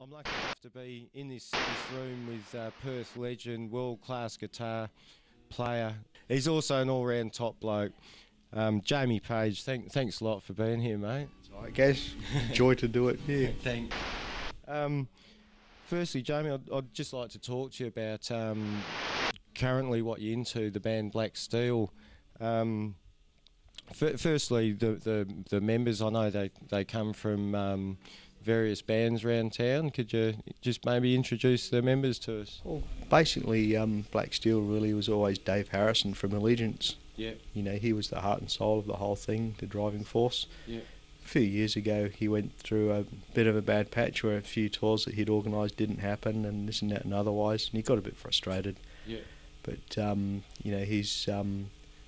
I'm lucky enough to be in this room with Perth legend, world-class guitar player. He's also an all-round top bloke. Jamie Page, thanks a lot for being here, mate. I guess. Joy to do it, yeah. Thanks. Firstly, Jamie, I'd just like to talk to you about currently what you're into, the band Black Steel. Firstly, the members, I know they come from various bands around town. Could you just maybe introduce the members to us? Well, basically, Black Steel really was always Dave Harrison from Allegiance. Yeah. You know, he was the heart and soul of the whole thing, the driving force. Yeah. A few years ago, he went through a bit of a bad patch where a few tours that he'd organised didn't happen, and this and that and otherwise, and he got a bit frustrated. Yeah. But you know, he's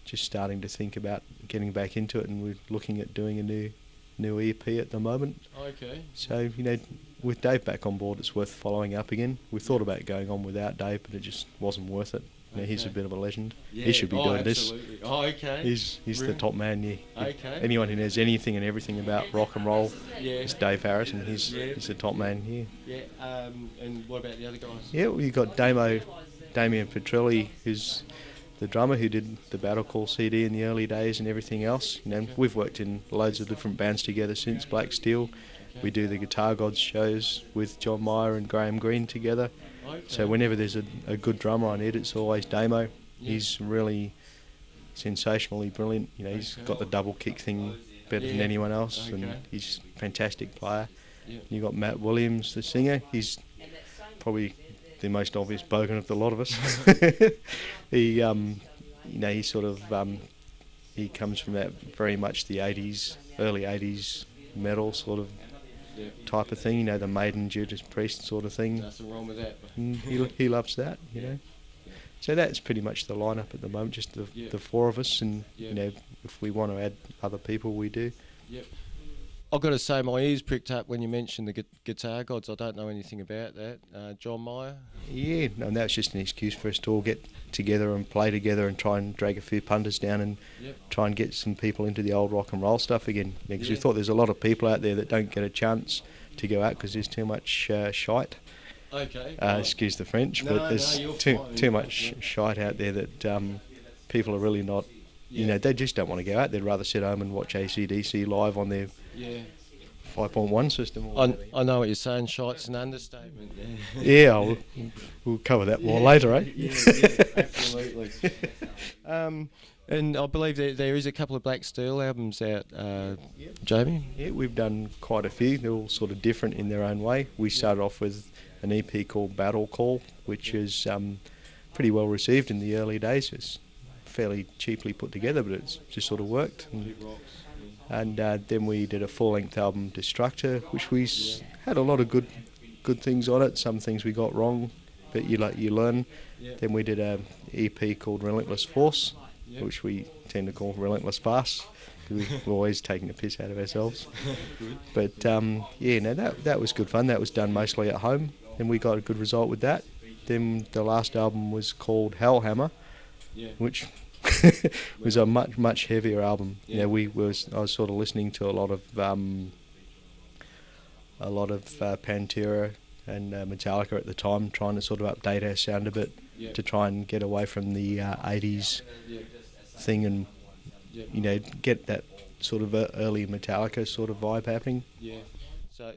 just starting to think about getting back into it, and we're looking at doing a new EP at the moment. Okay. So, you know, with Dave back on board, it's worth following up again. We thought about going on without Dave, but it just wasn't worth it. You know, he's a bit of a legend. Yeah. He should be doing absolutely. this. Oh, okay. He's the top man. Yeah. Okay. Anyone who knows anything and everything about rock and roll, Yeah. it's Dave Harrison. He's the top man here. Yeah. And what about the other guys? Yeah, we got Damien Petrilli, who's the drummer who did the Battle Call CD in the early days and everything else. You know, we've worked in loads of different bands together since Black Steel. We do the Guitar Gods shows with John Mayer and Graham Greene together. Okay. So whenever there's a good drummer on it, it's always Damo. He's really sensationally brilliant. You know, he's got the double kick thing better than anyone else, and he's a fantastic player. You got Matt Williams, the singer. He's probably the most obvious bogan of the lot of us. He, you know, he sort of he comes from that very much the '80s, early '80s metal sort of type of thing. You know, the Maiden, Judas Priest sort of thing. Nothing wrong with that. And he loves that. You know. So that's pretty much the lineup at the moment, just the four of us, and you know, if we want to add other people, we do. Yep. I've got to say, my ears pricked up when you mentioned the Guitar Gods. I don't know anything about that. John Mayer? Yeah, no, and that was just an excuse for us to all get together and play together and try and drag a few punters down and try and get some people into the old rock and roll stuff again. Because we thought there's a lot of people out there that don't get a chance to go out because there's too much shite. Okay. Excuse the French, but there's too much shite out there that people are really not. You know, they just don't want to go out. They'd rather sit home and watch AC/DC live on their 5.1 system. Or I know what you're saying. Shite's an understatement. Yeah, we'll cover that more later, eh? Yeah, absolutely. And I believe there is a couple of Black Steel albums out, Jamie? Yeah, we've done quite a few. They're all sort of different in their own way. We started off with an EP called Battle Call, which is pretty well received in the early days. It's fairly cheaply put together, but it's just sort of worked. And then we did a full-length album, Destructor, which we had a lot of good things on it. Some things we got wrong, but you learn. Then we did a EP called Relentless Force, which we tend to call Relentless Fast, because we're always taking a piss out of ourselves. But yeah, no, that was good fun. That was done mostly at home, and we got a good result with that. Then the last album was called Hellhammer, which was a much heavier album. You know, I was sort of listening to a lot of Pantera and Metallica at the time, trying to sort of update our sound a bit to try and get away from the 80s thing and you know, get that sort of early Metallica sort of vibe happening.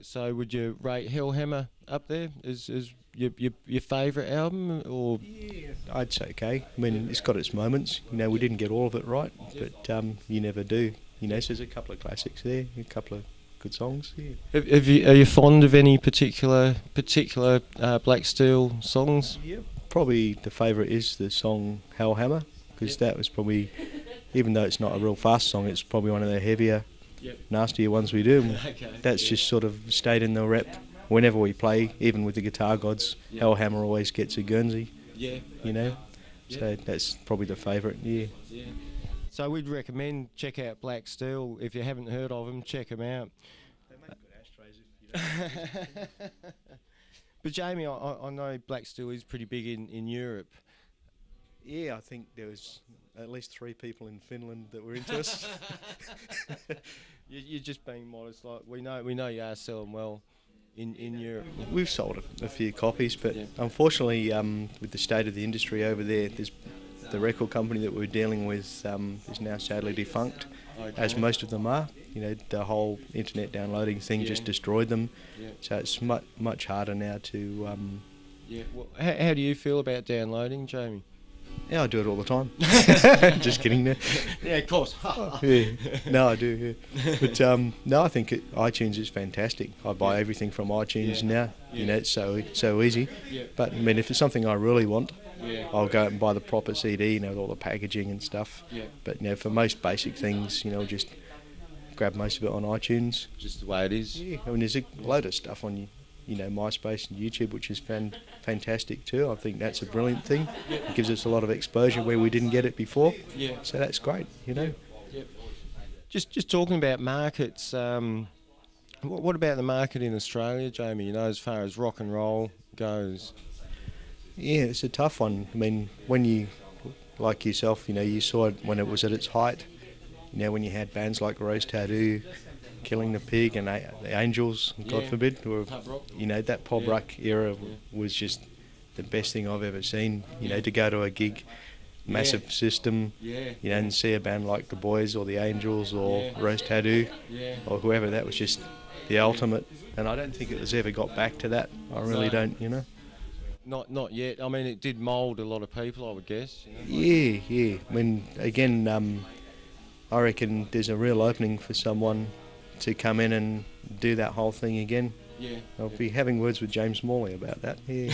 So would you rate Hellhammer up there? Is your favourite album, or? Yeah, I'd say okay. I mean, it's got its moments. You know, we didn't get all of it right, but you never do. You know, so there's a couple of classics there, a couple of good songs. Yeah. Are you fond of any particular Black Steel songs? Yeah, probably the favourite is the song Hellhammer, because that was probably, even though it's not a real fast song, it's probably one of the heavier, nastier ones we do. That's just sort of stayed in the rep. Whenever we play, even with the Guitar Gods, Hellhammer always gets a Guernsey. You know, so that's probably the favourite. So we'd recommend check out Black Steel. If you haven't heard of them, check them out. They make good ashtrays if you don't. But Jamie, I know Black Steel is pretty big in Europe. Yeah, I think there was at least 3 people in Finland that were into us. You're just being modest. Like we know you are selling well. in Europe? We've sold a few copies, but Yeah. unfortunately, with the state of the industry over there, the record company that we're dealing with is now sadly defunct, as most of them are. You know, the whole internet downloading thing just destroyed them. Yeah. So it's much harder now to. Yeah. Well, how do you feel about downloading, Jamie? Yeah, I do it all the time. Just kidding there. Yeah, of course. Yeah. No, I do. Yeah. But no, I think iTunes is fantastic. I buy everything from iTunes now. You know, it's so easy. Yeah. But I mean, if it's something I really want, Yeah. I'll go out and buy the proper CD, you know, with all the packaging and stuff. Yeah. But you know, for most basic things, you know, just grab most of it on iTunes. Just the way it is. Yeah. I mean, there's a load of stuff on you know, MySpace and YouTube, which is fantastic too. I think that's a brilliant thing. It gives us a lot of exposure where we didn't get it before. Yeah. So that's great, you know. Yep. Just talking about markets. What about the market in Australia, Jamie? You know, as far as rock and roll goes. Yeah, it's a tough one. I mean, when you, like yourself, you know, you saw it when it was at its height. You know, when you had bands like Rose Tattoo, Killing the Pig, and the Angels, God forbid, were, you know, that pop rock era was just the best thing I've ever seen. You know, to go to a gig, massive system, you know, and see a band like the Boys or the Angels or Rose Tattoo or whoever, that was just the ultimate. And I don't think it has ever got back to that. I really don't, you know. Not yet. I mean, it did mould a lot of people, I would guess. You know? Yeah. I mean, again, I reckon there's a real opening for someone to come in and do that whole thing again. Yeah. I'll be having words with James Morley about that. Yeah.